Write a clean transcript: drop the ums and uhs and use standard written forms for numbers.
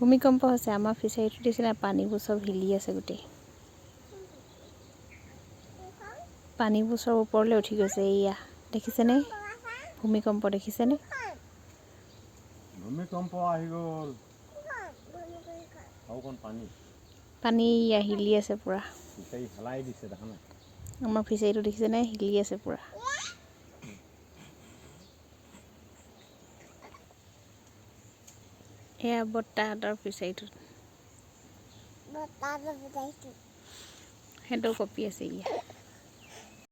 ভূমিকম্প হৈছে আমাৰ ফিচাৰীটো দিছিলে পানীবোৰ চব হিলি আছে গোটেই পানীবোৰ চব ওপৰলৈ উঠি গৈছে এয়া দেখিছেনে ভূমিকম্প দেখিছেনে ভূমিকম্প আহি গ'ল আউকণ পানী হিলি আছে পুৰা ফিচাৰী হেলাই দিছে দেখা নাই আমাৰ ফিচাৰীটো দেখিছেনে হিলি আছে পুৰা এয়া বৰ্তাহঁতৰ ফিচাৰীটোত সেইটো কপি আছে ইয়া